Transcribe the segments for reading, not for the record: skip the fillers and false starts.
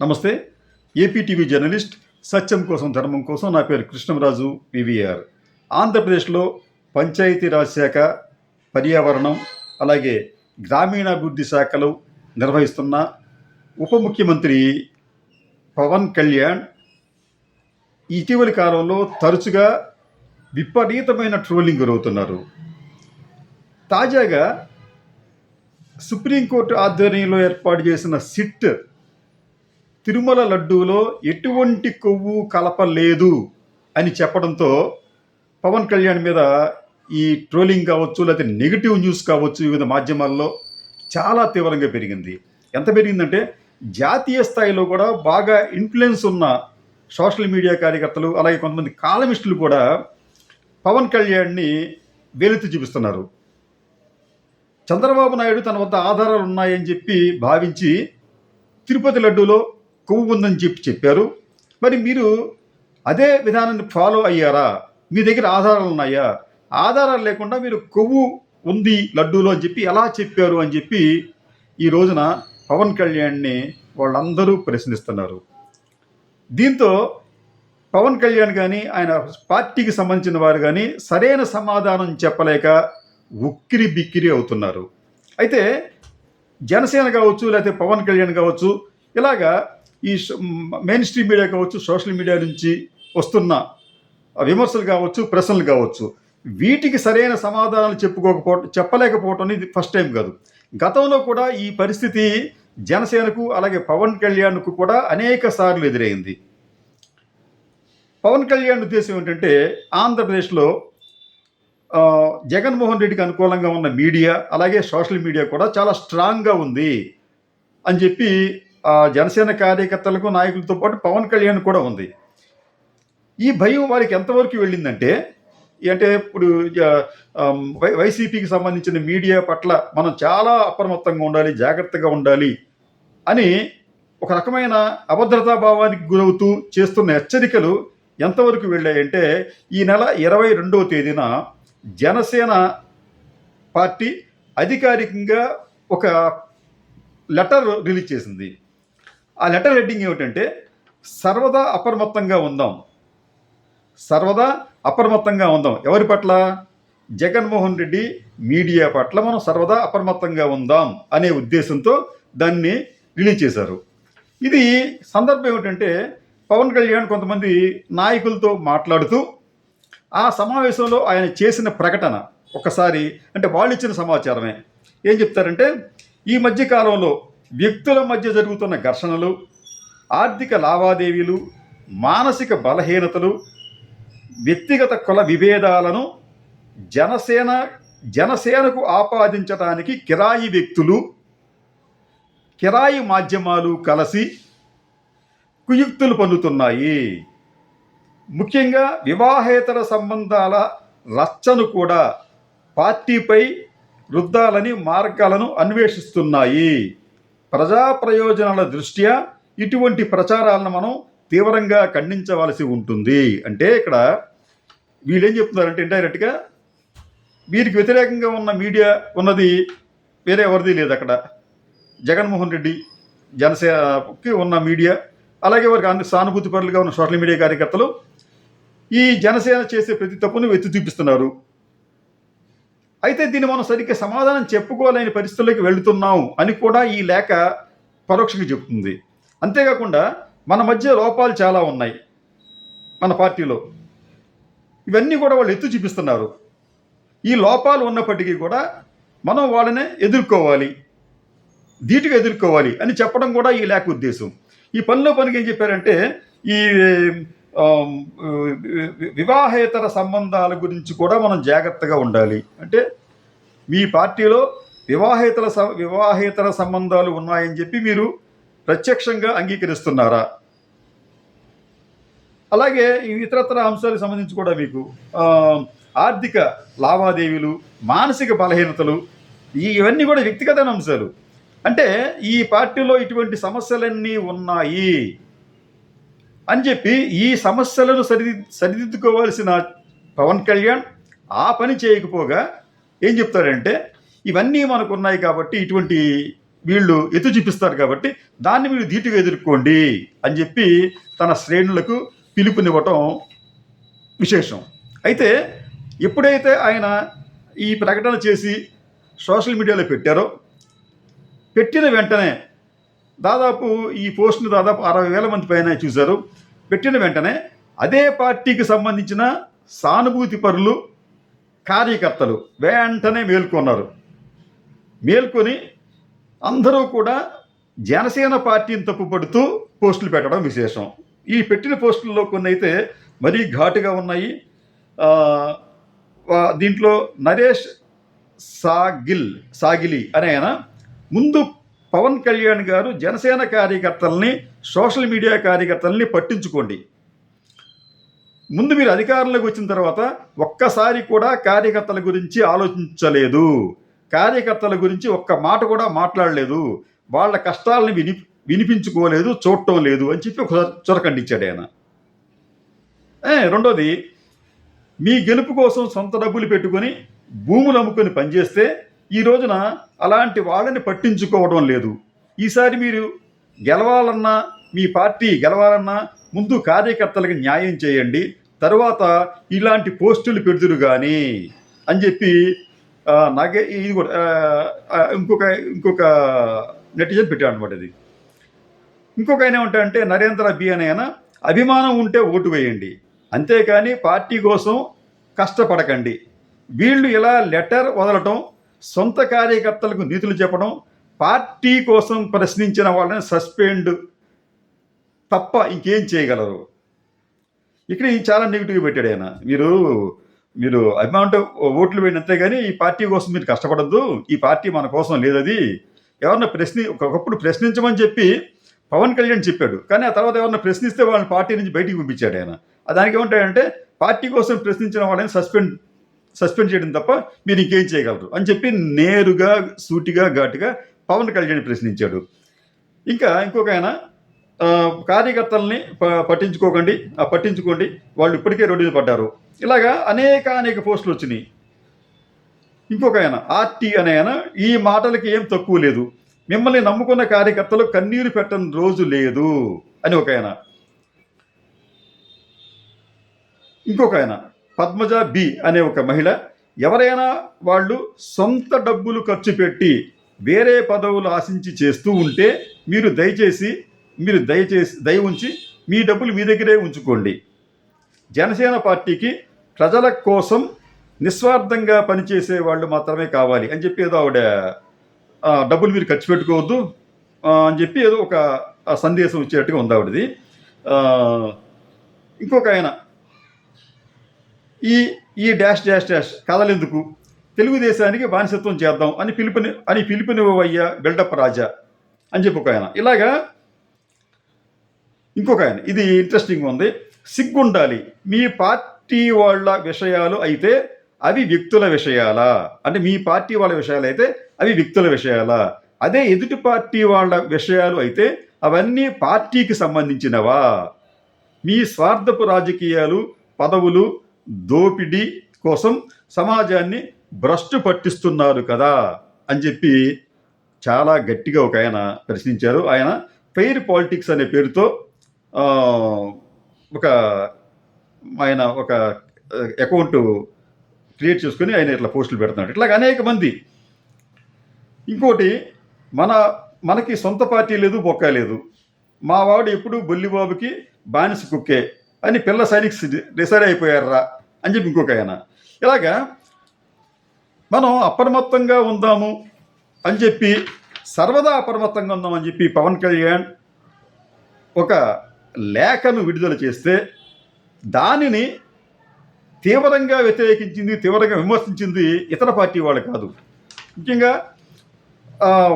నమస్తే. AP TV journalist సత్యం కోసం ధర్మం కోసం నా పేరు కృష్ణంరాజు వివిఆర్. ఆంధ్రప్రదేశ్లో పంచాయతీరాజ్ శాఖ, పర్యావరణం, అలాగే గ్రామీణాభివృద్ధి శాఖలు నిర్వహిస్తున్న ఉప ముఖ్యమంత్రి పవన్ కళ్యాణ్ ఇటీవలి కాలంలో తరచుగా విపరీతమైన ట్రోలింగ్ గురవుతున్నారు. తాజాగా సుప్రీంకోర్టు ఆధ్వర్యంలో ఏర్పాటు చేసిన సిట్ తిరుమల లడ్డూలో ఎటువంటి కొవ్వు కలపలేదు అని చెప్పడంతో పవన్ కళ్యాణ్ మీద ఈ ట్రోలింగ్ కావచ్చు, లేకపోతే నెగిటివ్ న్యూస్ కావచ్చు, వివిధ మాధ్యమాల్లో చాలా తీవ్రంగా పెరిగింది. ఎంత పెరిగిందంటే జాతీయ స్థాయిలో కూడా బాగా ఇన్ఫ్లుయెన్స్ ఉన్న సోషల్ మీడియా కార్యకర్తలు, అలాగే కొంతమంది కాలమిస్టులు కూడా పవన్ కళ్యాణ్ని వేలెత్తి చూపిస్తున్నారు. చంద్రబాబు నాయుడు తన వద్ద ఆధారాలు ఉన్నాయని చెప్పి భావించి తిరుపతి లడ్డూలో కొవ్వు ఉందని చెప్పారు. మరి మీరు అదే విధానాన్ని ఫాలో అయ్యారా? మీ దగ్గర ఆధారాలు ఉన్నాయా? ఆధారాలు లేకుండా మీరు కొవ్వు ఉంది లడ్డూలో అని చెప్పి ఎలా చెప్పారు అని చెప్పి ఈ రోజున పవన్ కళ్యాణ్ని వాళ్ళందరూ ప్రశ్నిస్తున్నారు. దీంతో పవన్ కళ్యాణ్ కానీ, ఆయన పార్టీకి సంబంధించిన వారు కానీ సరైన సమాధానం చెప్పలేక ఉక్కిరి బిక్కిరి అవుతున్నారు. అయితే జనసేన కావచ్చు, లేకపోతే పవన్ కళ్యాణ్ కావచ్చు, ఇలాగా ఈ మెయిన్ స్ట్రీమ్ మీడియా కావచ్చు, సోషల్ మీడియా నుంచి వస్తున్న విమర్శలు కావచ్చు, ప్రశ్నలు కావచ్చు, వీటికి సరైన సమాధానాలు చెప్పలేకపోవటం అనేది ఫస్ట్ టైం కాదు. గతంలో కూడా ఈ పరిస్థితి జనసేనకు, అలాగే పవన్ కళ్యాణ్కు కూడా అనేక సార్లు ఎదురైంది. పవన్ కళ్యాణ్ ఉద్దేశం ఏంటంటే ఆంధ్రప్రదేశ్లో జగన్మోహన్ రెడ్డికి అనుకూలంగా ఉన్న మీడియా, అలాగే సోషల్ మీడియా కూడా చాలా స్ట్రాంగ్గా ఉంది అని చెప్పి జనసేన కార్యకర్తలకు, నాయకులతో పాటు పవన్ కళ్యాణ్ కూడా ఉంది. ఈ భయం వారికి ఎంతవరకు వెళ్ళిందంటే, అంటే ఇప్పుడు వైసీపీకి సంబంధించిన మీడియా పట్ల మనం చాలా అప్రమత్తంగా ఉండాలి, జాగ్రత్తగా ఉండాలి అని ఒక రకమైన అభద్రతా భావానికి గురవుతూ చేస్తున్న హెచ్చరికలు ఎంతవరకు వెళ్ళాయంటే, ఈ నెల 22వ తేదీన జనసేన పార్టీ అధికారికంగా ఒక లెటర్ రిలీజ్ చేసింది. ఆ లెటర్ హెడ్డింగ్ ఏమిటంటే, సర్వదా అప్రమత్తంగా ఉందాం. సర్వదా అప్రమత్తంగా ఉందాం. ఎవరి పట్ల? జగన్మోహన్ రెడ్డి మీడియా పట్ల మనం సర్వదా అప్రమత్తంగా ఉందాం అనే ఉద్దేశంతో దాన్ని రిలీజ్ చేశారు. ఇది సందర్భం ఏమిటంటే, పవన్ కళ్యాణ్ కొంతమంది నాయకులతో మాట్లాడుతూ ఆ సమావేశంలో ఆయన చేసిన ప్రకటన ఒకసారి, అంటే వాళ్ళు ఇచ్చిన సమాచారమే. ఏం చెప్తారంటే, ఈ మధ్య కాలంలో వ్యక్తుల మధ్య జరుగుతున్న ఘర్షణలు, ఆర్థిక లావాదేవీలు, మానసిక బలహీనతలు, వ్యక్తిగత కుల విభేదాలను జనసేనకు ఆపాదించడానికి కిరాయి వ్యక్తులు, కిరాయి మాధ్యమాలు కలిసి కుయుక్తులు పన్నుతున్నాయి. ముఖ్యంగా వివాహేతర సంబంధాల రచ్చను కూడా పార్టీపై రుద్దాలని మార్గాలను అన్వేషిస్తున్నాయి. ప్రజా ప్రయోజనాల దృష్ట్యా ఇటువంటి ప్రచారాలను మనం తీవ్రంగా ఖండించవలసి ఉంటుంది. అంటే ఇక్కడ వీళ్ళేం చెప్తున్నారంటే, ఇండైరెక్ట్గా వీరికి వ్యతిరేకంగా ఉన్న మీడియా ఉన్నది వేరే ఎవరిది లేదు. అక్కడ జగన్మోహన్ రెడ్డి, జనసేనకి ఉన్న మీడియా, అలాగే వారికి సానుభూతి పరులుగా ఉన్న సోషల్ మీడియా కార్యకర్తలు ఈ జనసేన చేసే ప్రతి తప్పును ఎత్తి చూపిస్తున్నారు. అయితే దీన్ని మనం సరిగ్గా సమాధానం చెప్పుకోలేని పరిస్థితుల్లోకి వెళుతున్నాం అని కూడా ఈ లేఖ పరోక్షంగా చెప్తుంది. అంతేకాకుండా మన మధ్య లోపాలు చాలా ఉన్నాయి మన పార్టీలో, ఇవన్నీ కూడా వాళ్ళు ఎత్తి చూపిస్తున్నారు. ఈ లోపాలు ఉన్నప్పటికీ కూడా మనం వాళ్ళని ఎదుర్కోవాలి, ధీటుగా ఎదుర్కోవాలి అని చెప్పడం కూడా ఈ లేఖ ఉద్దేశం. ఈ పనికి ఏం చెప్పారంటే, ఈ వివాహేతర సంబంధాల గురించి కూడా మనం జాగ్రత్తగా ఉండాలి. అంటే మీ పార్టీలో వివాహేతర సంబంధాలు ఉన్నాయని చెప్పి మీరు ప్రత్యక్షంగా అంగీకరిస్తున్నారా? అలాగే ఇతరత్ర అంశాలకు సంబంధించి కూడా మీకు ఆర్థిక లావాదేవీలు, మానసిక బలహీనతలు, ఇవన్నీ కూడా వ్యక్తిగత అంశాలు. అంటే ఈ పార్టీలో ఇటువంటి సమస్యలన్నీ ఉన్నాయి అని చెప్పి ఈ సమస్యలను సరిదిద్దుకోవాల్సిన పవన్ కళ్యాణ్ ఆ పని చేయకపోగా ఏం చెప్తాడంటే, ఇవన్నీ మనకు ఉన్నాయి కాబట్టి ఇటువంటి వీళ్ళు ఎత్తు చూపిస్తారు కాబట్టి దాన్ని మీరు ధీటుగా ఎదుర్కోండి అని చెప్పి తన శ్రేణులకు పిలుపునివ్వటం విశేషం. అయితే ఎప్పుడైతే ఆయన ఈ ప్రకటన చేసి సోషల్ మీడియాలో పెట్టిన వెంటనే దాదాపు ఈ పోస్ట్ను దాదాపు 60,000 మంది పైన చూశారు. పెట్టిన వెంటనే అదే పార్టీకి సంబంధించిన సానుభూతి పరులు, కార్యకర్తలు వెంటనే మేల్కొని అందరూ కూడా జనసేన పార్టీని తప్పుపడుతూ పోస్టులు పెట్టడం విశేషం. ఈ పెట్టిన పోస్టుల్లో కొన్ని అయితే మరీ ఘాటుగా ఉన్నాయి. దీంట్లో నరేష్ సాగిలి అనే ఆయన ముందు పవన్ కళ్యాణ్ గారు జనసేన కార్యకర్తల్ని, సోషల్ మీడియా కార్యకర్తల్ని పట్టించుకోండి. ముందు మీరు అధికారంలోకి వచ్చిన తర్వాత ఒక్కసారి కూడా కార్యకర్తల గురించి ఆలోచించలేదు, కార్యకర్తల గురించి ఒక్క మాట కూడా మాట్లాడలేదు, వాళ్ళ కష్టాలని వినిపించుకోలేదు, చూడటం లేదు అని చెప్పి ఒకసారి చొరకండిచ్చాడు ఆయన. రెండోది, మీ గెలుపు కోసం సొంత డబ్బులు పెట్టుకొని భూములు అమ్ముకొని పనిచేస్తే ఈ రోజున అలాంటి వాళ్ళని పట్టించుకోవడం లేదు. ఈసారి మీరు గెలవాలన్నా, మీ పార్టీ గెలవాలన్నా ముందు కార్యకర్తలకు న్యాయం చేయండి, తరువాత ఇలాంటి పోస్టులు పెడుతురు కానీ అని చెప్పి ఇది కూడా ఇంకొక నెటిజన్ పెట్టాడు అనమాట. ఇది ఇంకొక ఆయన ఏమంటాడంటే, నరేంద్ర బి అనే ఆయన, అభిమానం ఉంటే ఓటు వేయండి, అంతేకాని పార్టీ కోసం కష్టపడకండి. వీళ్ళు ఇలా లెటర్ వదలటం, సొంత కార్యకర్తలకు నీతులు చెప్పడం, పార్టీ కోసం ప్రశ్నించిన వాళ్ళని సస్పెండ్ తప్ప ఇంకేం చేయగలరు. ఇక్కడ చాలా నెగిటివ్గా పెట్టాడు ఆయన. మీరు అభిమానంతో ఓట్లు వేయండి, కానీ ఈ పార్టీ కోసం మీరు కష్టపడద్దు, ఈ పార్టీ మన కోసం లేదది. ఎవరన్నా ఒకప్పుడు ప్రశ్నించమని చెప్పి పవన్ కళ్యాణ్ చెప్పాడు, కానీ ఆ తర్వాత ఎవరన్నా ప్రశ్నిస్తే వాళ్ళని పార్టీ నుంచి బయటికి పంపించాడు ఆయన. దానికి ఏమంటాడంటే, పార్టీ కోసం ప్రశ్నించిన వాళ్ళని సస్పెండ్ చేయడం తప్ప మీరు ఇంకేం చేయగలరు అని చెప్పి నేరుగా, సూటిగా, ఘాటుగా పవన్ కళ్యాణ్ ప్రశ్నించాడు. ఇంకొక ఆయన, కార్యకర్తల్ని పట్టించుకోండి, వాళ్ళు ఇప్పటికే రోడ్డు మీద పడ్డారు. ఇలాగా అనేక పోస్టులు వచ్చినాయి. ఇంకొక ఆయన, ఆర్టీ అనే ఆయన, ఈ మాటలకి ఏం తక్కువ లేదు, మిమ్మల్ని నమ్ముకున్న కార్యకర్తలు కన్నీరు పెట్టని రోజు లేదు అని ఒక ఆయన. ఇంకొక ఆయన, పద్మజ బి అనే ఒక మహిళ, ఎవరైనా వాళ్ళు సొంత డబ్బులు ఖర్చు పెట్టి వేరే పదవులు ఆశించి చేస్తూ ఉంటే మీరు దయచేసి దయ ఉంచి మీ డబ్బులు మీ దగ్గరే ఉంచుకోండి. జనసేన పార్టీకి ప్రజల కోసం నిస్వార్థంగా పనిచేసే వాళ్ళు మాత్రమే కావాలి అని చెప్పి ఏదో ఆవిడ డబ్బులు మీరు ఖర్చు పెట్టుకోవద్దు అని చెప్పి ఏదో ఒక సందేశం ఇచ్చేట్టుగా ఉంది ఆవిడది. ఇంకొక ఆయన, ఈ డాష్ కథలెందుకు, తెలుగుదేశానికి బానిసత్వం చేద్దాం అని పిలుపునివ్వయ్యా బిల్డప్ రాజా అని చెప్పి ఒక ఆయన. ఇలాగా ఇంకొక ఆయన, ఇది ఇంట్రెస్టింగ్ ఉంది, సిగ్గుండాలి, మీ పార్టీ వాళ్ళ విషయాలు అయితే అవి వ్యక్తుల విషయాలా, అంటే మీ పార్టీ వాళ్ళ విషయాలు అయితే అవి వ్యక్తుల విషయాలా, అదే ఎదుటి పార్టీ వాళ్ళ విషయాలు అయితే అవన్నీ పార్టీకి సంబంధించినవా, మీ స్వార్థపు రాజకీయాలు, పదవులు, దోపిడీ కోసం సమాజాన్ని భ్రష్టు పట్టిస్తున్నారు కదా అని చెప్పి చాలా గట్టిగా ఒక ఆయన ప్రశ్నించారు. ఆయన ఫెయిర్ పాలిటిక్స్ అనే పేరుతో ఆయన ఒక అకౌంట్ క్రియేట్ చేసుకుని ఆయన ఇట్లా పోస్టులు పెడుతున్నాడు. ఇట్లాగ అనేక మంది. ఇంకోటి, మనకి సొంత పార్టీ లేదు, బొక్క లేదు, మా వాడు ఎప్పుడు బొల్లిబాబుకి బానిస కుక్కే అని పిల్ల సైనిక్స్ డిసైడ్ అయిపోయారా అని చెప్పి ఇంకొక ఆయన. ఇలాగా మనం అప్రమత్తంగా ఉందాము అని చెప్పి, సర్వదా అప్రమత్తంగా ఉందామని చెప్పి పవన్ కళ్యాణ్ ఒక లేఖను విడుదల చేస్తే దానిని తీవ్రంగా వ్యతిరేకించింది, తీవ్రంగా విమర్శించింది ఇతర పార్టీ వాళ్ళు కాదు, ముఖ్యంగా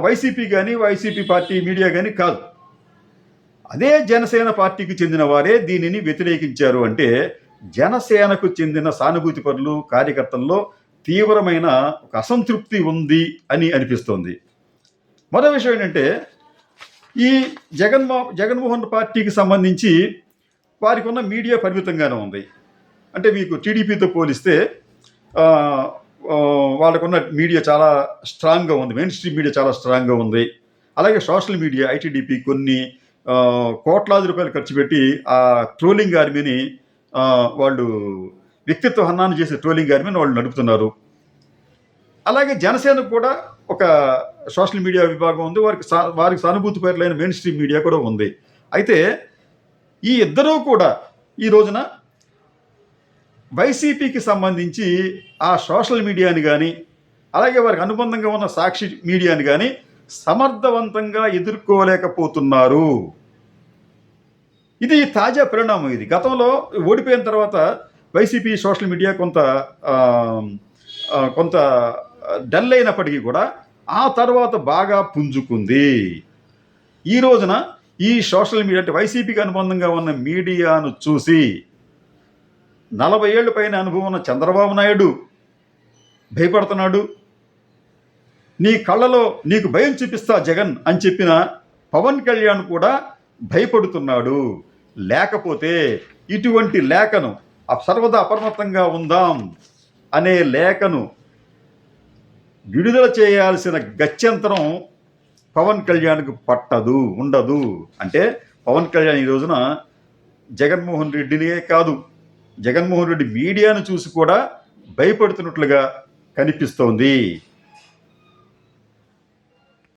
వైసీపీ కానీ, వైసీపీ పార్టీ మీడియా కానీ కాదు, అదే జనసేన పార్టీకి చెందిన వారే దీనిని వ్యతిరేకించారు. అంటే జనసేనకు చెందిన సానుభూతి పరులు, కార్యకర్తల్లో తీవ్రమైన ఒక అసంతృప్తి ఉంది అని అనిపిస్తోంది. మరో విషయం ఏంటంటే, ఈ జగన్మోహన్ పార్టీకి సంబంధించి వారికి ఉన్న మీడియా పరిమితంగానే ఉంది. అంటే మీకు టీడీపీతో పోలిస్తే వాళ్ళకున్న మీడియా చాలా స్ట్రాంగ్గా ఉంది, మెయిన్ స్ట్రీమ్ మీడియా చాలా స్ట్రాంగ్గా ఉంది. అలాగే సోషల్ మీడియా ఐటీడీపీ కొన్ని కోట్లాది రూపాయలు ఖర్చు పెట్టి ఆ ట్రోలింగ్ ఆర్మీని వాళ్ళు వ్యక్తిత్వ హననాన్ని చేసే ట్రోలింగ్ ఆర్మీని వాళ్ళు నడుపుతున్నారు. అలాగే జనసేనకు కూడా ఒక సోషల్ మీడియా విభాగం ఉంది. వారికి సానుభూతి పేర్లైన మెయిన్ స్ట్రీమ్ మీడియా కూడా ఉంది. అయితే ఈ ఇద్దరూ కూడా ఈ రోజున వైసీపీకి సంబంధించి ఆ సోషల్ మీడియాని కానీ, అలాగే వారికి అనుబంధంగా ఉన్న సాక్షి మీడియాని కానీ సమర్థవంతంగా ఎదుర్కోలేకపోతున్నారు. ఇది తాజా పరిణామం. ఇది గతంలో ఓడిపోయిన తర్వాత వైసీపీ సోషల్ మీడియా కొంత డల్ అయినప్పటికీ కూడా ఆ తర్వాత బాగా పుంజుకుంది. ఈ రోజున ఈ సోషల్ మీడియా అంటే వైసీపీకి అనుబంధంగా ఉన్న మీడియాను చూసి 40 ఏళ్ల పైన అనుభవం ఉన్న చంద్రబాబు నాయుడు భయపడుతున్నాడు. నీ కళ్ళలో నీకు భయం చూపిస్తా జగన్ అని చెప్పిన పవన్ కళ్యాణ్ కూడా భయపడుతున్నాడు. లేకపోతే ఇటువంటి లేఖను సర్వదా అప్రమత్తంగా ఉందాం అనే లేఖను విడుదల చేయాల్సిన గత్యంతరం పవన్ కళ్యాణ్కు ఉండదు. అంటే పవన్ కళ్యాణ్ ఈ రోజున జగన్మోహన్ రెడ్డినే కాదు, జగన్మోహన్ రెడ్డి మీడియాను చూసి కూడా భయపడుతున్నట్లుగా కనిపిస్తోంది.